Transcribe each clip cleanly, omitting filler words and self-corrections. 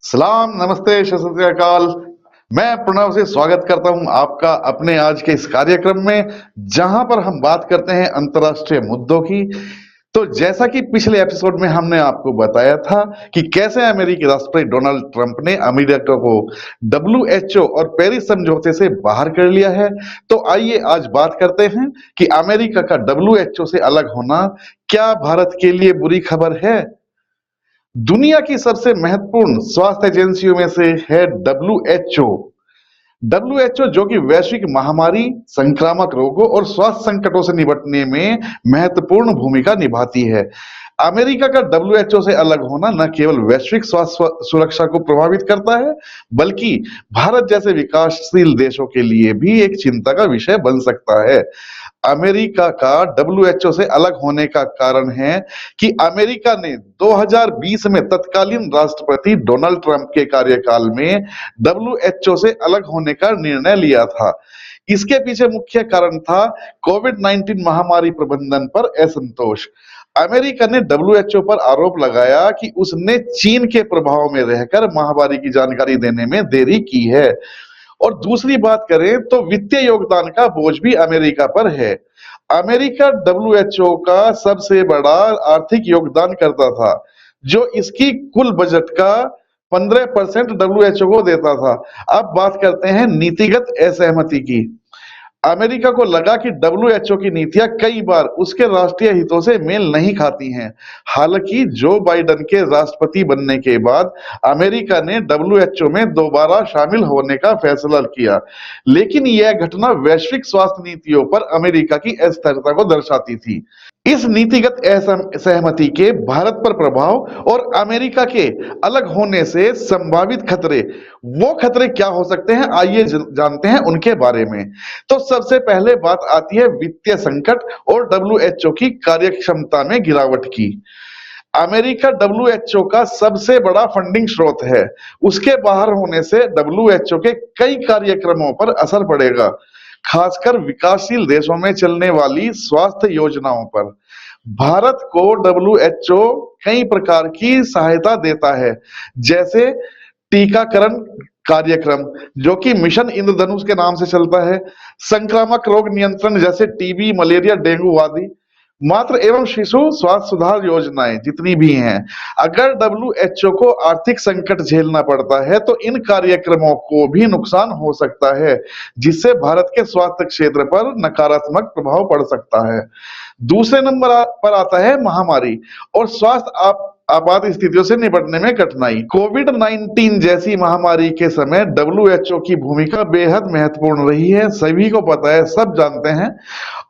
सलाम, नमस्ते, सत श्री अकाल। मैं प्रणव से स्वागत करता हूं आपका अपने आज के इस कार्यक्रम में, जहां पर हम बात करते हैं अंतर्राष्ट्रीय मुद्दों की। तो जैसा कि पिछले एपिसोड में हमने आपको बताया था कि कैसे अमेरिकी राष्ट्रपति डोनाल्ड ट्रंप ने अमेरिका को डब्ल्यूएचओ और पेरिस समझौते से बाहर कर लिया है। तो आइए आज बात करते हैं कि अमेरिका का डब्ल्यूएचओ से अलग होना क्या भारत के लिए बुरी खबर है। दुनिया की सबसे महत्वपूर्ण स्वास्थ्य एजेंसियों में से है डब्ल्यूएचओ। डब्ल्यूएचओ जो कि वैश्विक महामारी, संक्रामक रोगों और स्वास्थ्य संकटों से निपटने में महत्वपूर्ण भूमिका निभाती है। अमेरिका का डब्ल्यूएचओ से अलग होना न केवल वैश्विक स्वास्थ्य सुरक्षा को प्रभावित करता है, बल्कि भारत जैसे विकासशील देशों के लिए भी एक चिंता का विषय बन सकता है। अमेरिका का डब्ल्यूएचओ से अलग होने का कारण है कि अमेरिका ने 2020 में तत्कालीन राष्ट्रपति डोनाल्ड ट्रंप के कार्यकाल में डब्ल्यूएचओ से अलग होने का निर्णय लिया था। इसके पीछे मुख्य कारण था कोविड-19 महामारी प्रबंधन पर असंतोष। अमेरिका ने डब्ल्यूएचओ पर आरोप लगाया कि उसने चीन के प्रभाव में रहकर महामारी की जानकारी देने में देरी की है। और दूसरी बात करें तो वित्तीय योगदान का बोझ भी अमेरिका पर है। अमेरिका डब्ल्यूएचओ का सबसे बड़ा आर्थिक योगदान करता था, जो इसकी कुल बजट का 15% डब्ल्यूएचओ को देता था। अब बात करते हैं नीतिगत असहमति की। अमेरिका को लगा कि डब्ल्यूएचओ की नीतियां कई बार उसके राष्ट्रीय हितों से मेल नहीं खाती हैं। हालांकि जो बाइडेन के राष्ट्रपति बनने के बाद अमेरिका ने डब्ल्यूएचओ में दोबारा शामिल होने का फैसला किया, लेकिन यह घटना वैश्विक स्वास्थ्य नीतियों पर अमेरिका की अस्थिरता को दर्शाती थी। इस नीतिगत सहमति के भारत पर प्रभाव और अमेरिका के अलग होने से संभावित खतरे, वो खतरे क्या हो सकते हैं, आइए जानते हैं उनके बारे में। तो सबसे पहले बात आती है वित्तीय संकट और डब्ल्यूएचओ की कार्यक्षमता में गिरावट की। अमेरिका डब्ल्यूएचओ का सबसे बड़ा फंडिंग स्रोत है। उसके बाहर होने से डब्ल्यूएचओ के कई कार्यक्रमों पर असर पड़ेगा, खासकर विकासशील देशों में चलने वाली स्वास्थ्य योजनाओं पर। भारत को डब्ल्यूएचओ कई प्रकार की सहायता देता है, जैसे टीकाकरण कार्यक्रम जो कि मिशन इंद्रधनुष के नाम से चलता है, संक्रामक रोग नियंत्रण जैसे टीबी, मलेरिया, डेंगू आदि, मातृ एवं शिशु स्वास्थ्य सुधार योजनाएं जितनी भी हैं। अगर डब्ल्यूएचओ को आर्थिक संकट झेलना पड़ता है तो इन कार्यक्रमों को भी नुकसान हो सकता है, जिससे भारत के स्वास्थ्य क्षेत्र पर नकारात्मक प्रभाव पड़ सकता है। दूसरे नंबर पर आता है महामारी और स्वास्थ्य आपात स्थितियों से निपटने में कठिनाई। कोविड-19 जैसी महामारी के समय डब्ल्यूएचओ की भूमिका बेहद महत्वपूर्ण रही है, सभी को पता है, सब जानते हैं।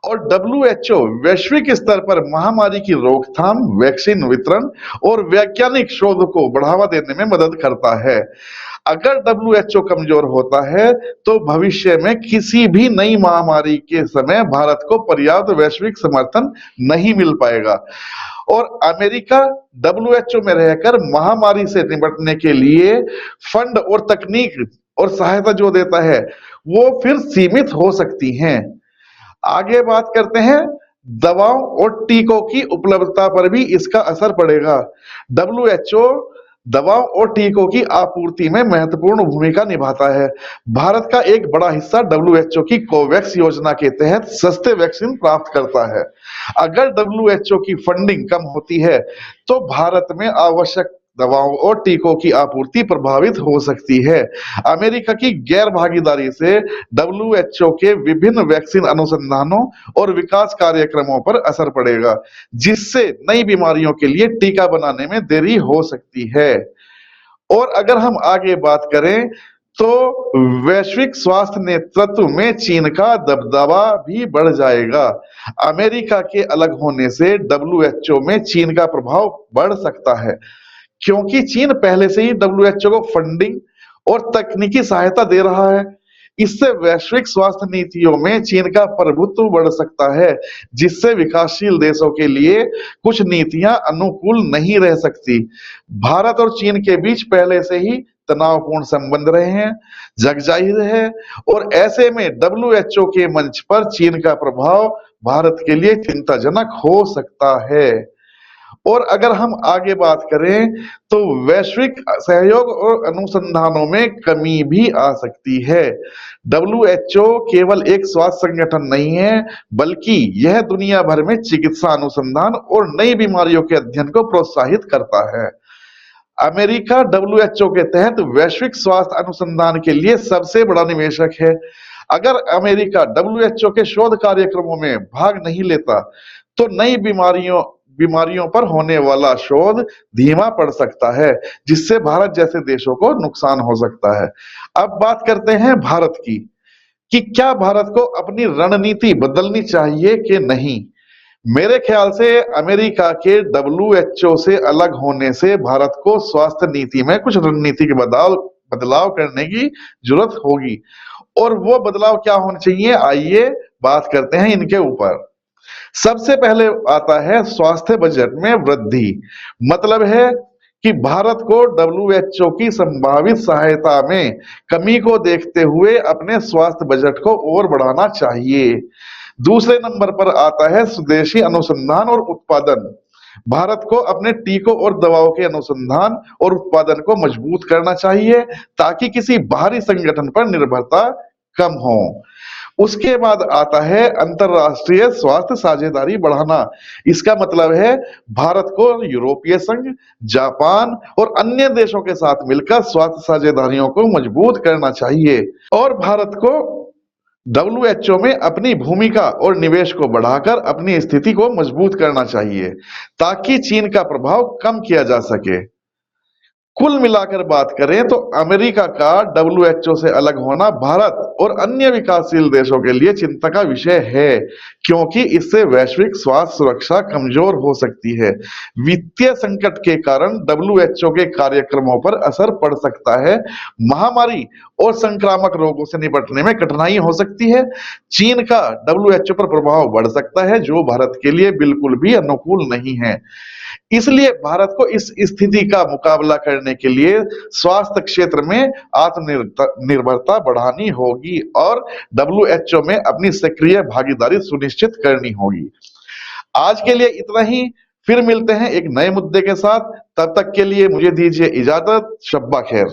और डब्ल्यूएचओ वैश्विक स्तर पर महामारी की रोकथाम, वैक्सीन वितरण और वैज्ञानिक शोध को बढ़ावा देने में मदद करता है। अगर डब्ल्यूएचओ कमजोर होता है तो भविष्य में किसी भी नई महामारी के समय भारत को पर्याप्त वैश्विक समर्थन नहीं मिल पाएगा। और अमेरिका डब्ल्यूएचओ में रहकर महामारी से निपटने के लिए फंड और तकनीक और सहायता जो देता है, वो फिर सीमित हो सकती हैं। आगे बात करते हैं दवाओं और टीकों की उपलब्धता पर भी इसका असर पड़ेगा। डब्ल्यूएचओ दवाओं और टीकों की आपूर्ति में महत्वपूर्ण भूमिका निभाता है। भारत का एक बड़ा हिस्सा डब्ल्यूएचओ की कोवैक्स योजना के तहत सस्ते वैक्सीन प्राप्त करता है। अगर डब्ल्यूएचओ की फंडिंग कम होती है तो भारत में आवश्यक दवाओं और टीकों की आपूर्ति प्रभावित हो सकती है। अमेरिका की गैर भागीदारी से डब्ल्यूएचओ के विभिन्न वैक्सीन अनुसंधानों और विकास कार्यक्रमों पर असर पड़ेगा, जिससे नई बीमारियों के लिए टीका बनाने में देरी हो सकती है। और अगर हम आगे बात करें तो वैश्विक स्वास्थ्य नेतृत्व में चीन का दबदबा भी बढ़ जाएगा। अमेरिका के अलग होने से डब्ल्यूएचओ में चीन का प्रभाव बढ़ सकता है, क्योंकि चीन पहले से ही डब्ल्यूएचओ को फंडिंग और तकनीकी सहायता दे रहा है। इससे वैश्विक स्वास्थ्य नीतियों में चीन का प्रभुत्व बढ़ सकता है, जिससे विकासशील देशों के लिए कुछ नीतियां अनुकूल नहीं रह सकती। भारत और चीन के बीच पहले से ही तनावपूर्ण संबंध रहे हैं, जग जाहिर है, और ऐसे में डब्ल्यूएचओ के मंच पर चीन का प्रभाव भारत के लिए चिंताजनक हो सकता है। और अगर हम आगे बात करें तो वैश्विक सहयोग और अनुसंधानों में कमी भी आ सकती है। डब्ल्यूएचओ केवल एक स्वास्थ्य संगठन नहीं है, बल्कि यह दुनिया भर में चिकित्सा अनुसंधान और नई बीमारियों के अध्ययन को प्रोत्साहित करता है। अमेरिका डब्ल्यूएचओ के तहत वैश्विक स्वास्थ्य अनुसंधान के लिए सबसे बड़ा निवेशक है। अगर अमेरिका डब्ल्यूएचओ के शोध कार्यक्रमों में भाग नहीं लेता, तो नई बीमारियों बीमारियों पर होने वाला शोध धीमा पड़ सकता है, जिससे भारत जैसे देशों को नुकसान हो सकता है। अब बात करते हैं भारत की, कि क्या भारत को अपनी रणनीति बदलनी चाहिए कि नहीं? मेरे ख्याल से अमेरिका के डब्ल्यूएचओ से अलग होने से भारत को स्वास्थ्य नीति में कुछ रणनीतिक बदलाव करने की जरूरत होगी। और वो बदलाव क्या होने चाहिए, आइए बात करते हैं इनके ऊपर। सबसे पहले आता है स्वास्थ्य बजट में वृद्धि। मतलब है कि भारत को डब्ल्यूएचओ की संभावित सहायता में कमी को देखते हुए अपने स्वास्थ्य बजट को और बढ़ाना चाहिए। दूसरे नंबर पर आता है स्वदेशी अनुसंधान और उत्पादन। भारत को अपने टीकों और दवाओं के अनुसंधान और उत्पादन को मजबूत करना चाहिए, ताकि किसी बाहरी संगठन पर निर्भरता कम हो। उसके बाद आता है अंतरराष्ट्रीय स्वास्थ्य साझेदारी बढ़ाना। इसका मतलब है भारत को यूरोपीय संघ, जापान और अन्य देशों के साथ मिलकर स्वास्थ्य साझेदारियों को मजबूत करना चाहिए। और भारत को डब्ल्यूएचओ में अपनी भूमिका और निवेश को बढ़ाकर अपनी स्थिति को मजबूत करना चाहिए, ताकि चीन का प्रभाव कम किया जा सके। कुल मिलाकर बात करें तो अमेरिका का डब्ल्यूएचओ से अलग होना भारत और अन्य विकासशील देशों के लिए चिंता का विषय है, क्योंकि इससे वैश्विक स्वास्थ्य सुरक्षा कमजोर हो सकती है। वित्तीय संकट के कारण डब्ल्यूएचओ के कार्यक्रमों पर असर पड़ सकता है। महामारी और संक्रामक रोगों से निपटने में कठिनाई हो सकती है। चीन का डब्ल्यूएचओ पर प्रभाव बढ़ सकता है, जो भारत के लिए बिल्कुल भी अनुकूल नहीं है। इसलिए भारत को इस स्थिति का मुकाबला करने के लिए स्वास्थ्य क्षेत्र में आत्मनिर्भरता बढ़ानी होगी और डब्ल्यूएचओ में अपनी सक्रिय भागीदारी सुनिश्चित करनी होगी। आज के लिए इतना ही, फिर मिलते हैं एक नए मुद्दे के साथ। तब तक के लिए मुझे दीजिए इजाजत। शब्बा खैर।